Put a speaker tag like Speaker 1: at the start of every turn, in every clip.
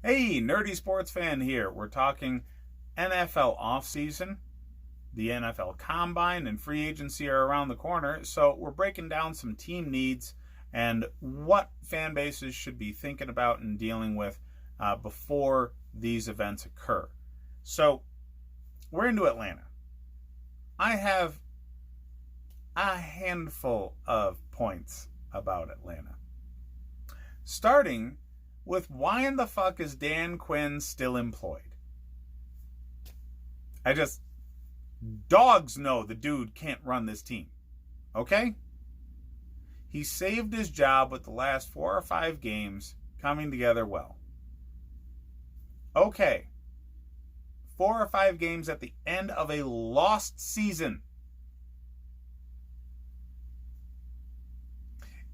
Speaker 1: Hey, nerdy sports fan here. We're talking NFL offseason. The NFL Combine and free agency are around the corner, so we're breaking down some team needs and what fan bases should be thinking about and dealing with before these events occur. So we're into Atlanta. I have a handful of points about Atlanta. Starting with why in the fuck is Dan Quinn still employed? Dogs know the dude can't run this team. Okay? He saved his job with the last 4 or 5 games coming together well. Okay. 4 or 5 games at the end of a lost season.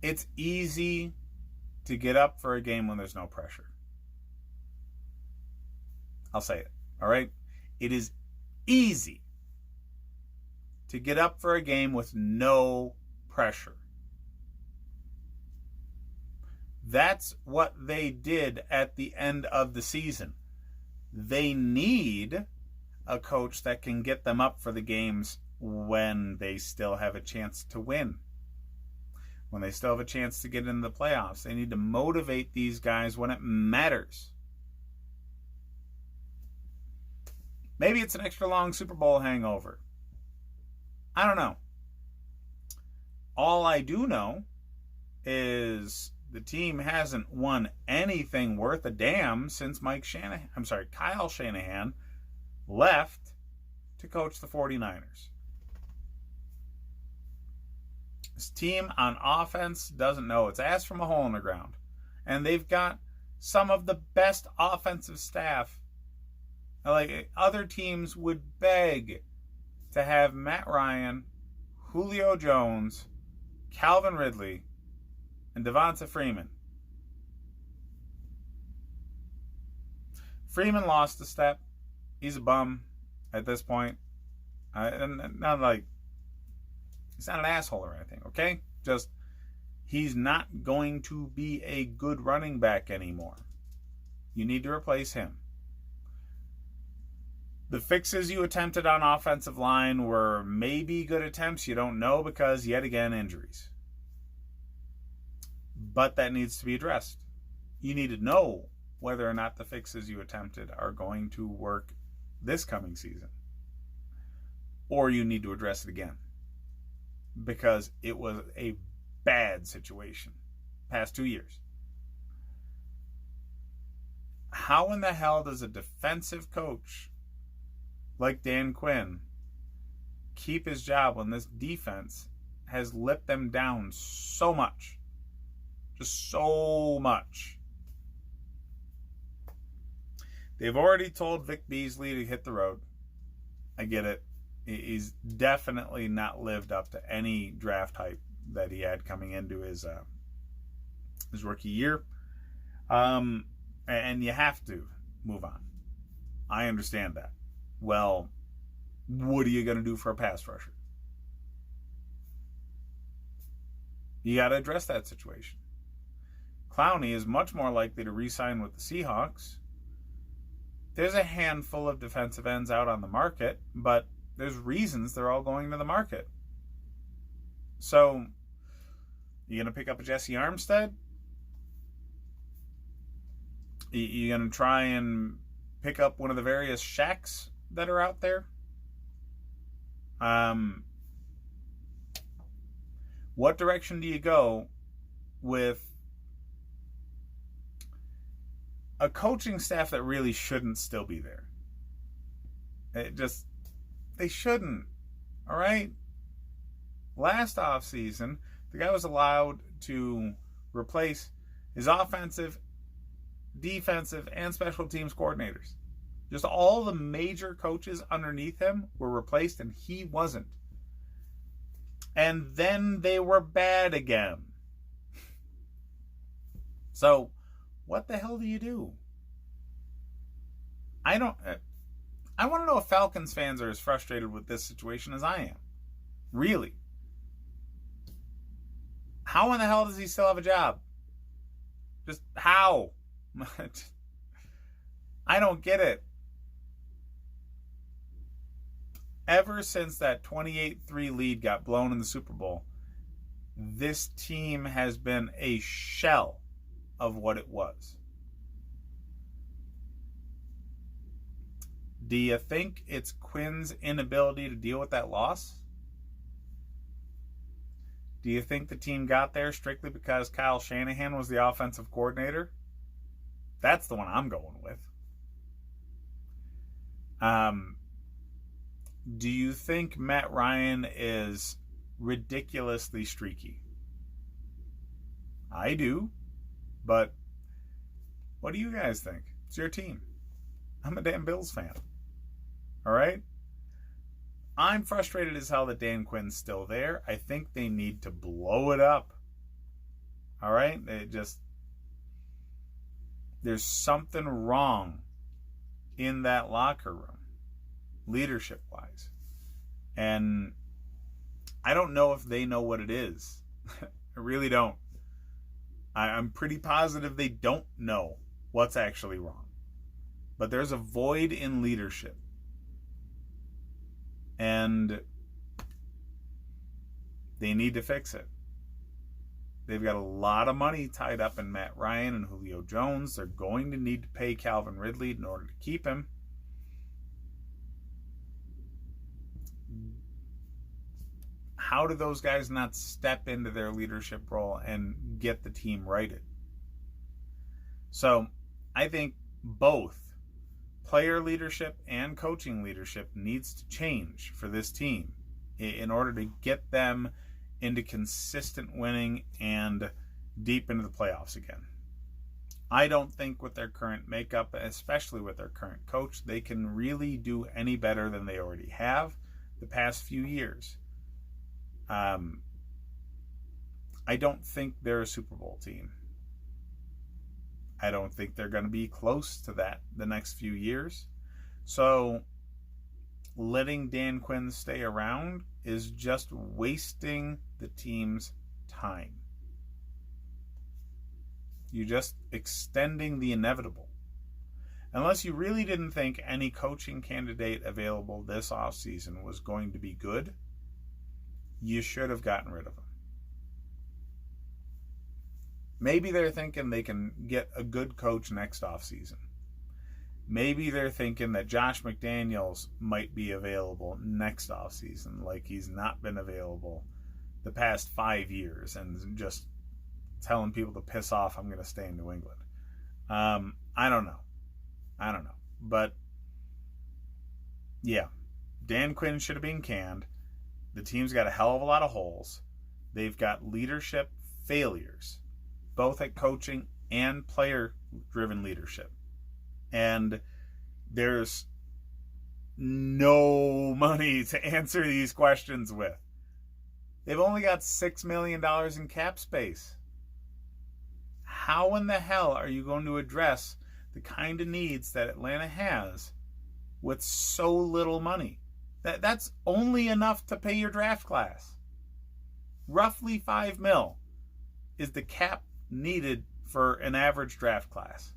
Speaker 1: It's easy to get up for a game when there's no pressure. I'll say it, all right? It is easy to get up for a game with no pressure. That's what they did at the end of the season. They need a coach that can get them up for the games when they still have a chance to win. When they still have a chance to get into the playoffs. They need to motivate these guys when it matters. Maybe it's an extra long Super Bowl hangover. I don't know. All I do know is the team hasn't won anything worth a damn since Kyle Shanahan left to coach the 49ers. This team on offense doesn't know its ass from a hole in the ground. And they've got some of the best offensive staff. Like, other teams would beg to have Matt Ryan, Julio Jones, Calvin Ridley, and Devonta Freeman. Freeman lost a step. He's a bum at this point. And not like... He's not an asshole or anything, okay? Just, he's not going to be a good running back anymore. You need to replace him. The fixes you attempted on offensive line were maybe good attempts. You don't know because, yet again, injuries. But that needs to be addressed. You need to know whether or not the fixes you attempted are going to work this coming season. Or you need to address it again. Because it was a bad situation past 2 years. How in the hell does a defensive coach like Dan Quinn keep his job when this defense has let them down so much? Just so much. They've already told Vic Beasley to hit the road. I get it. He's definitely not lived up to any draft hype that he had coming into his rookie year. And you have to move on. I understand that. Well, what are you going to do for a pass rusher? You got to address that situation. Clowney is much more likely to re-sign with the Seahawks. There's a handful of defensive ends out on the market, but there's reasons they're all going to the market. So, you going to pick up a Jesse Armstead? You going to try and pick up one of the various Shaqs that are out there? What direction do you go with a coaching staff that really shouldn't still be there? They shouldn't. All right? Last offseason, the guy was allowed to replace his offensive, defensive, and special teams coordinators. Just all the major coaches underneath him were replaced, and he wasn't. And then they were bad again. So, what the hell do you do? I want to know if Falcons fans are as frustrated with this situation as I am. Really. How in the hell does he still have a job? Just how? I don't get it. Ever since that 28-3 lead got blown in the Super Bowl, this team has been a shell of what it was. Do you think it's Quinn's inability to deal with that loss? Do you think the team got there strictly because Kyle Shanahan was the offensive coordinator? That's the one I'm going with. Do you think Matt Ryan is ridiculously streaky? I do. But what do you guys think? It's your team. I'm a damn Bills fan. All right? I'm frustrated as hell that Dan Quinn's still there. I think they need to blow it up. All right? There's something wrong in that locker room, leadership-wise. And I don't know if they know what it is. I really don't. I'm pretty positive they don't know what's actually wrong. But there's a void in leadership. And they need to fix it. They've got a lot of money tied up in Matt Ryan and Julio Jones. They're going to need to pay Calvin Ridley in order to keep him. How do those guys not step into their leadership role and get the team righted? So I think both player leadership and coaching leadership needs to change for this team in order to get them into consistent winning and deep into the playoffs again. I don't think with their current makeup, especially with their current coach, they can really do any better than they already have the past few years. I don't think they're a Super Bowl team. I don't think they're going to be close to that the next few years. So letting Dan Quinn stay around is just wasting the team's time. You're just extending the inevitable. Unless you really didn't think any coaching candidate available this offseason was going to be good, you should have gotten rid of him. Maybe they're thinking they can get a good coach next offseason. Maybe they're thinking that Josh McDaniels might be available next offseason, like he's not been available the past 5 years, and just telling people to piss off, I'm going to stay in New England. I don't know. But, yeah, Dan Quinn should have been canned. The team's got a hell of a lot of holes. They've got leadership failures, both at coaching and player-driven leadership. And there's no money to answer these questions with. They've only got $6 million in cap space. How in the hell are you going to address the kind of needs that Atlanta has with so little money? That's only enough to pay your draft class. Roughly $5 million is the cap needed for an average draft class.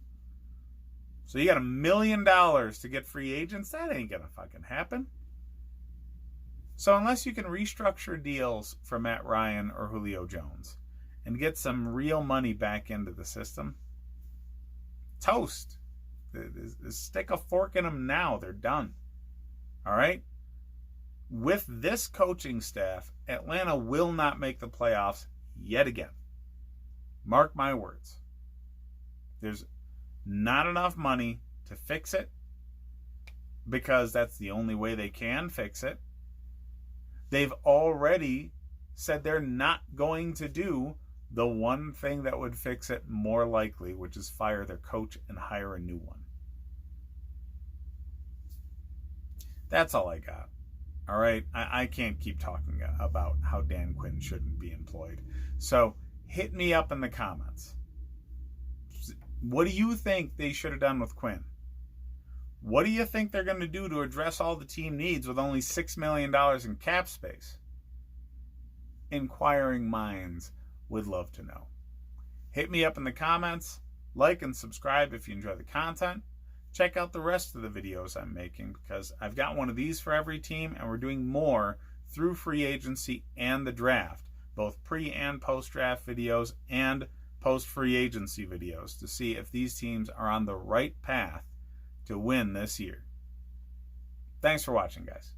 Speaker 1: So you got $1 million to get free agents? That ain't gonna fucking happen. So unless you can restructure deals for Matt Ryan or Julio Jones and get some real money back into the system, toast. Stick a fork in them now. They're done. All right? With this coaching staff, Atlanta will not make the playoffs yet again. Mark my words. There's not enough money to fix it, because that's the only way they can fix it. They've already said they're not going to do the one thing that would fix it more likely, which is fire their coach and hire a new one. That's all I got. All right? I can't keep talking about how Dan Quinn shouldn't be employed. So hit me up in the comments. What do you think they should have done with Quinn? What do you think they're going to do to address all the team needs with only $6 million in cap space? Inquiring minds would love to know. Hit me up in the comments. Like and subscribe if you enjoy the content. check out the rest of the videos I'm making, because I've got one of these for every team, and we're doing more through free agency and the draft, both pre and post draft videos and post free agency videos, to see if these teams are on the right path to win this year. Thanks for watching, guys.